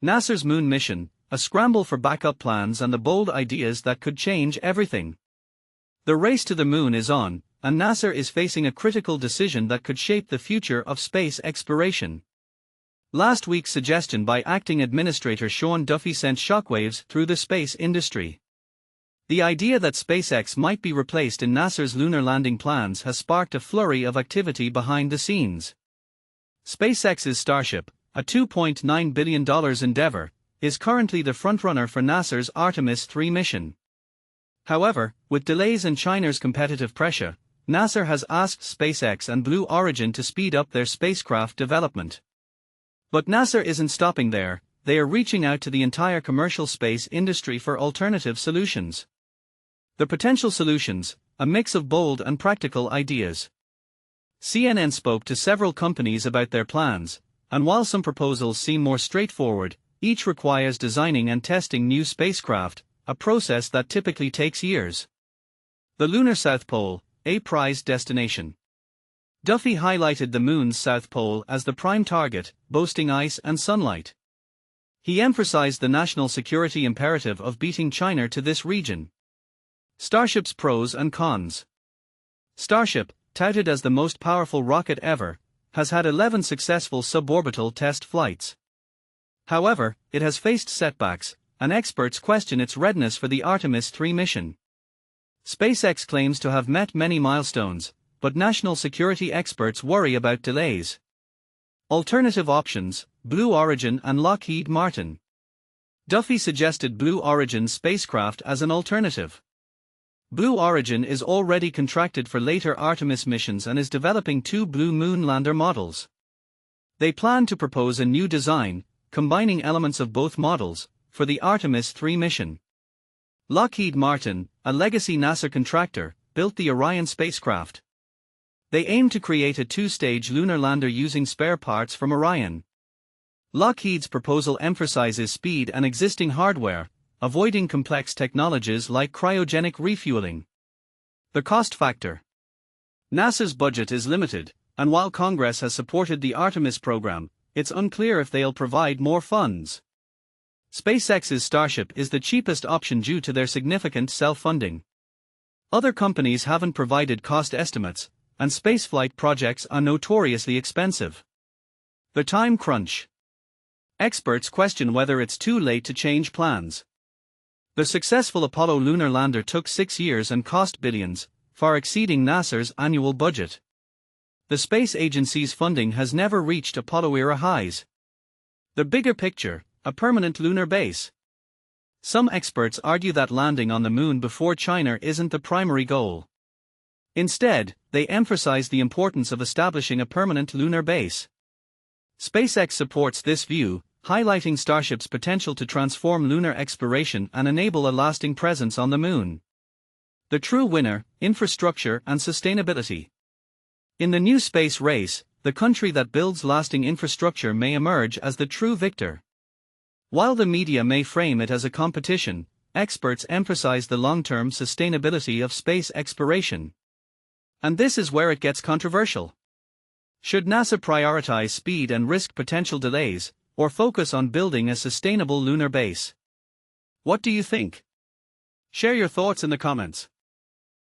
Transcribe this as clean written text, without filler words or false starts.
NASA's moon mission, a scramble for backup plans and the bold ideas that could change everything. The race to the moon is on, and NASA is facing a critical decision that could shape the future of space exploration. Last week's suggestion by Acting Administrator Sean Duffy sent shockwaves through the space industry. The idea that SpaceX might be replaced in NASA's lunar landing plans has sparked a flurry of activity behind the scenes. SpaceX's Starship, a $2.9 billion endeavor, is currently the frontrunner for NASA's Artemis 3 mission. However, with delays and China's competitive pressure, NASA has asked SpaceX and Blue Origin to speed up their spacecraft development. But NASA isn't stopping there, they are reaching out to the entire commercial space industry for alternative solutions. The potential solutions, a mix of bold and practical ideas. CNN spoke to several companies about their plans, and while some proposals seem more straightforward, each requires designing and testing new spacecraft, a process that typically takes years. The lunar South Pole, a prized destination. Duffy highlighted the moon's South Pole as the prime target, boasting ice and sunlight. He emphasized the national security imperative of beating China to this region. Starship's pros and cons. Starship, touted as the most powerful rocket ever, has had 11 successful suborbital test flights. However, it has faced setbacks, and experts question its readiness for the Artemis 3 mission. SpaceX claims to have met many milestones, but national security experts worry about delays. Alternative options: Blue Origin and Lockheed Martin. Duffy suggested Blue Origin's spacecraft as an alternative. Blue Origin is already contracted for later Artemis missions and is developing 2 Blue Moon lander models. They plan to propose a new design, combining elements of both models, for the Artemis 3 mission. Lockheed Martin, a legacy NASA contractor, built the Orion spacecraft. They aim to create a 2-stage lunar lander using spare parts from Orion. Lockheed's proposal emphasizes speed and existing hardware, avoiding complex technologies like cryogenic refueling. The cost factor. NASA's budget is limited, and while Congress has supported the Artemis program, it's unclear if they'll provide more funds. SpaceX's Starship is the cheapest option due to their significant self-funding. Other companies haven't provided cost estimates, and spaceflight projects are notoriously expensive. The time crunch. Experts question whether it's too late to change plans. The successful Apollo lunar lander took 6 years and cost billions, far exceeding NASA's annual budget. The space agency's funding has never reached Apollo-era highs. The bigger picture: a permanent lunar base. Some experts argue that landing on the moon before China isn't the primary goal. Instead, they emphasize the importance of establishing a permanent lunar base. SpaceX supports this view, highlighting Starship's potential to transform lunar exploration and enable a lasting presence on the moon. The true winner: infrastructure and sustainability. In the new space race, the country that builds lasting infrastructure may emerge as the true victor. While the media may frame it as a competition, experts emphasize the long-term sustainability of space exploration. And this is where it gets controversial. Should NASA prioritize speed and risk potential delays, or focus on building a sustainable lunar base? What do you think? Share your thoughts in the comments.